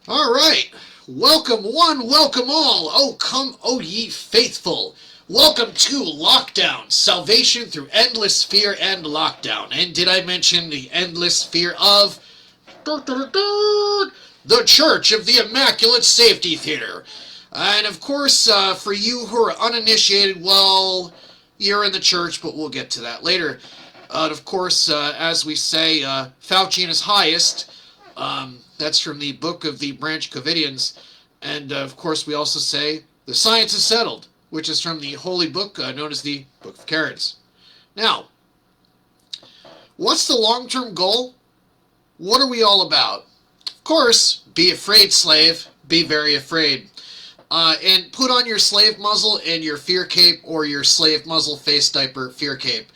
All right. Welcome one, welcome all. Oh, come, O ye faithful. Welcome to Lockdown, salvation through endless fear and lockdown. And did I mention the endless fear of the Church of the Immaculate Safety Theater? And of course, for you who are uninitiated, well, you're in the church, but we'll get to that later. Of course, as we say, Fauci in his highest. That's from the book of the Branch Covidians. And of course, we also say, the science is settled, which is from the holy book known as the Book of Karens. Now, what's the long-term goal? What are we all about? Of course, be afraid, slave. Be very afraid. And put on your slave muzzle and your fear cape, or your slave muzzle face diaper fear cape.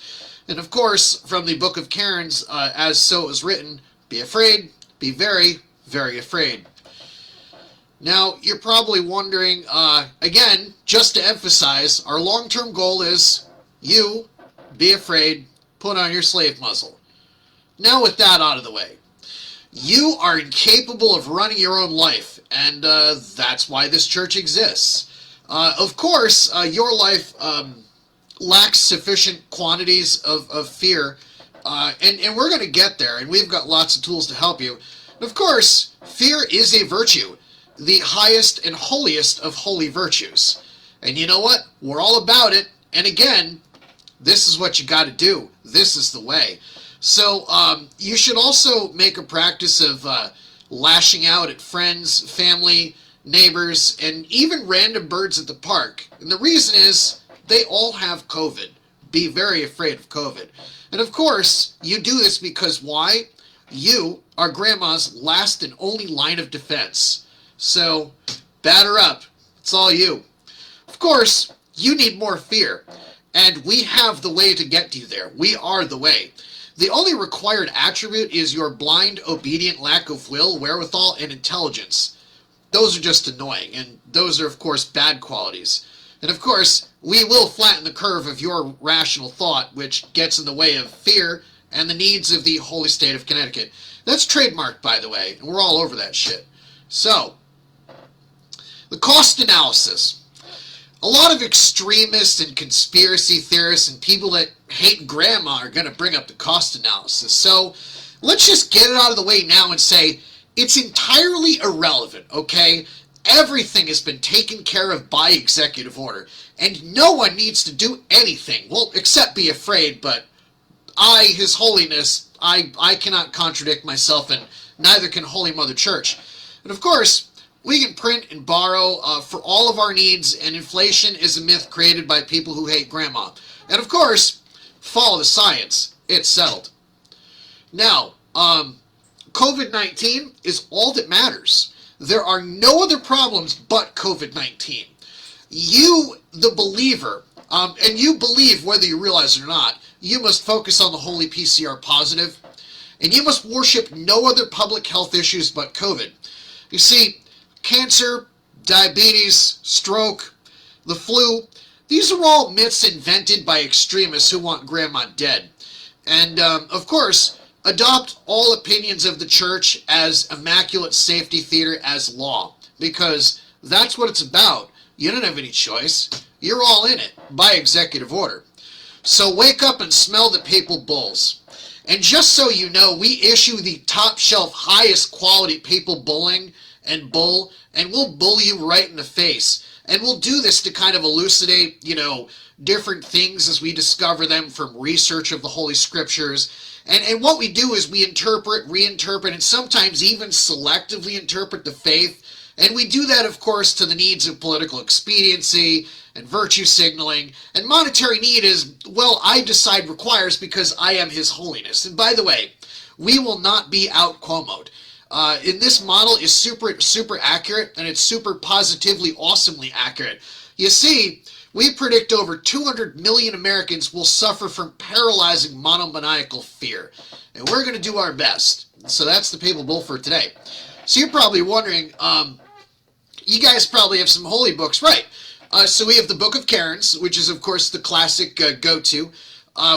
And of course, from the Book of Karens, as so is written, be afraid, be very, very afraid. Now, you're probably wondering, again, just to emphasize, our long-term goal is you, be afraid, put on your slave muzzle. Now with that out of the way, you are incapable of running your own life, and that's why this church exists. Of course, your life lacks sufficient quantities of fear, and we're going to get there, and we've got lots of tools to help you. And of course, fear is a virtue, the highest and holiest of holy virtues. And you know what? We're all about it. And again, this is what you got to do. This is the way. So you should also make a practice of lashing out at friends, family, neighbors, and even random birds at the park. And the reason is they all have COVID. Be very afraid of COVID. And of course, you do this because why? You are grandma's last and only line of defense. So, batter up. It's all you. Of course, you need more fear. And we have the way to get you there. We are the way. The only required attribute is your blind, obedient lack of will, wherewithal, and intelligence. Those are just annoying, and those are, of course, bad qualities. And of course, we will flatten the curve of your rational thought, which gets in the way of fear and the needs of the holy state of Connecticut. That's trademarked, by the way, and we're all over that shit. So, the cost analysis. A lot of extremists and conspiracy theorists and people that hate grandma are going to bring up the cost analysis. So, let's just get it out of the way now and say it's entirely irrelevant, okay? Everything has been taken care of by executive order, and no one needs to do anything. Well, except be afraid, but I, His Holiness, I cannot contradict myself, and neither can Holy Mother Church. And of course, we can print and borrow for all of our needs, and inflation is a myth created by people who hate grandma. And of course, follow the science. It's settled. Now, COVID-19 is all that matters. There are no other problems but COVID-19. You, the believer, and you believe whether you realize it or not, you must focus on the holy PCR positive, and you must worship no other public health issues but COVID. You see, cancer, diabetes, stroke, the flu, these are all myths invented by extremists who want grandma dead. And, of course, adopt all opinions of the church as Immaculate Safety Theater as law, because that's what it's about. You don't have any choice. You're all in it by executive order. So wake up and smell the papal bulls. And just so you know, we issue the top shelf, highest quality papal bulling and bull, and we'll bull you right in the face. And we'll do this to kind of elucidate, different things as we discover them from research of the Holy Scriptures. And what we do is we interpret, reinterpret, and sometimes even selectively interpret the faith. And we do that, of course, to the needs of political expediency and virtue signaling. And monetary need is, well, I decide requires because I am His Holiness. And by the way, we will not be out Cuomo'd. In this model is super accurate, and it's super positively, awesomely accurate. You see, we predict over 200 million Americans will suffer from paralyzing monomaniacal fear. And we're going to do our best. So that's the papal bull for today. So you're probably wondering, you guys probably have some holy books, right? So we have the Book of Karens, which is, of course, the classic go-to.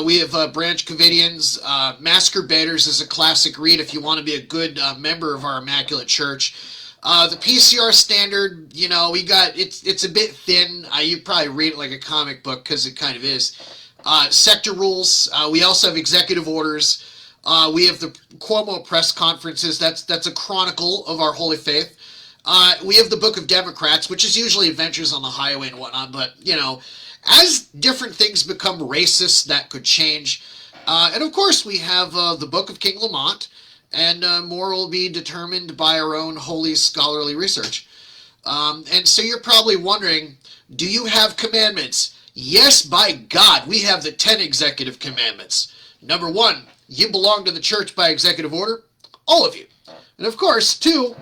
We have Branch Covidians. Masturbators is a classic read if you want to be a good member of our Immaculate Church. The PCR standard, you know, it's a bit thin. You probably read it like a comic book because it kind of is. Sector rules. We also have executive orders. We have the Cuomo press conferences. That's a chronicle of our holy faith. We have the Book of Democrats, which is usually adventures on the highway and whatnot. But, you know, as different things become racist, that could change. And, of course, we have the Book of King Lamont. And more will be determined by our own holy scholarly research. And so you're probably wondering, do you have commandments? Yes, by God, we have the 10 executive commandments. Number 1, you belong to the church by executive order. All of you. And of course, 2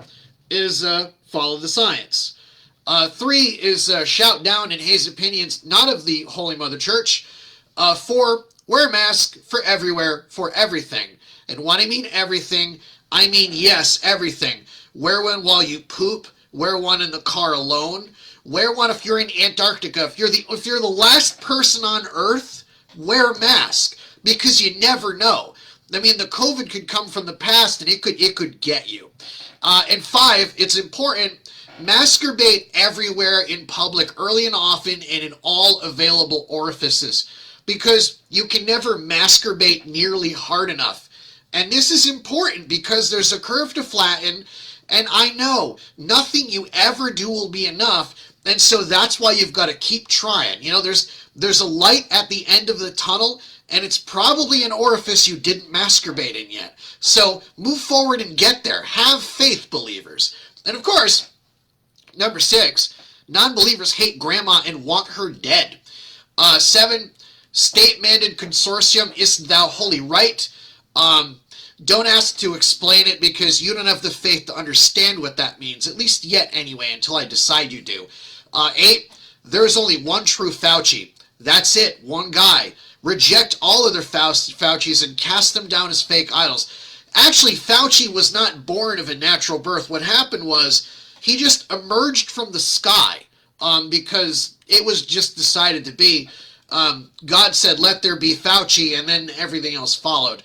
is follow the science. 3 is shout down and haze opinions, not of the Holy Mother Church. 4, wear a mask for everywhere, for everything. And when I mean everything, I mean, yes, everything. Wear one while you poop. Wear one in the car alone. Wear one if you're in Antarctica. If you're the last person on Earth, wear a mask. Because you never know. I mean, the COVID could come from the past and it could get you. And 5, it's important, masturbate everywhere in public, early and often, and in all available orifices. Because you can never masturbate nearly hard enough. And this is important because there's a curve to flatten, and I know nothing you ever do will be enough, and so that's why you've got to keep trying. You know, there's a light at the end of the tunnel, and it's probably an orifice you didn't masturbate in yet. So move forward and get there. Have faith, believers. And of course, number 6, non-believers hate grandma and want her dead. 7, state-mandated consortium, isn't thou wholly right? Don't ask to explain it because you don't have the faith to understand what that means, at least yet anyway, until I decide you do. 8, there is only one true Fauci. That's it, one guy. Reject all other Faucis and cast them down as fake idols. Actually, Fauci was not born of a natural birth. What happened was he just emerged from the sky because it was just decided to be. God said, let there be Fauci, and then everything else followed.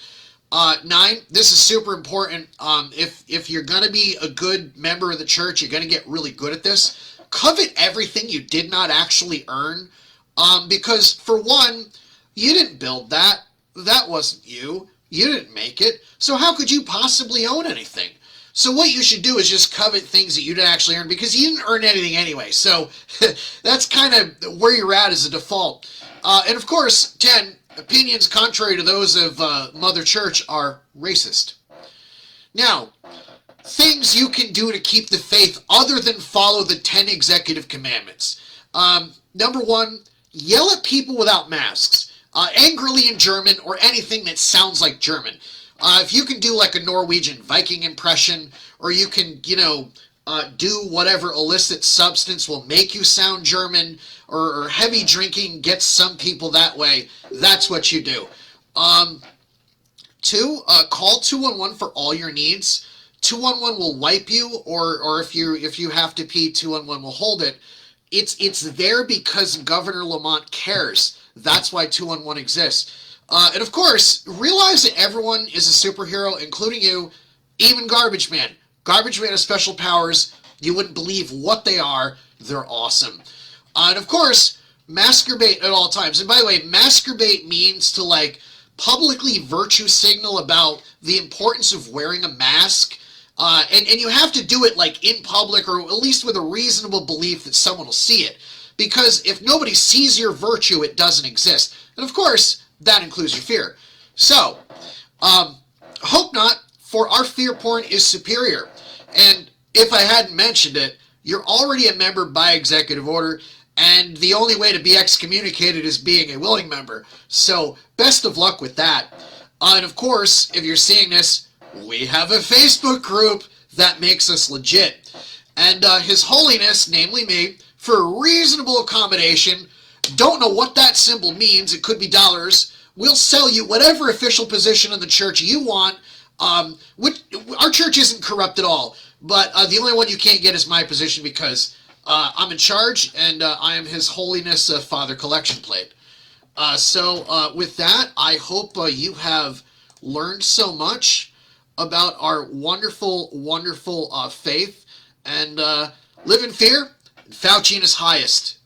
9, this is super important. If you're going to be a good member of the church, you're going to get really good at this. Covet everything you did not actually earn. Because, for one, you didn't build that. That wasn't you. You didn't make it. So how could you possibly own anything? So what you should do is just covet things that you didn't actually earn because you didn't earn anything anyway. So that's kind of where you're at as a default. And, of course, 10, opinions contrary to those of Mother Church are racist. Now, things you can do to keep the faith other than follow the 10 executive commandments. Number 1, yell at people without masks, angrily in German or anything that sounds like German. If you can do like a Norwegian Viking impression, or you can, do whatever illicit substance will make you sound German, or heavy drinking gets some people that way, that's what you do. 2, call 211 for all your needs. 211 will wipe you, or if you have to pee, 211 will hold it. It's there because Governor Lamont cares. That's why 211 exists. And of course, realize that everyone is a superhero, including you, even Garbage Man. Garbage Man has special powers. You wouldn't believe what they are. They're awesome. And of course, masturbate at all times. And by the way, masturbate means to publicly virtue signal about the importance of wearing a mask. And you have to do it in public, or at least with a reasonable belief that someone will see it. Because if nobody sees your virtue, it doesn't exist. And of course, that includes your fear. So, hope not, for our fear porn is superior. And if I hadn't mentioned it, you're already a member by executive order, and the only way to be excommunicated is being a willing member. So, best of luck with that. And of course, if you're seeing this, we have a Facebook group that makes us legit. And His Holiness, namely me, for reasonable accommodation, don't know what that symbol means, it could be dollars, we'll sell you whatever official position in the church you want. Our church isn't corrupt at all, but the only one you can't get is my position because I'm in charge, and I am His Holiness Father Collection Plate. So with that, I hope you have learned so much about our wonderful, wonderful faith, and live in fear, and Fauci in his highest.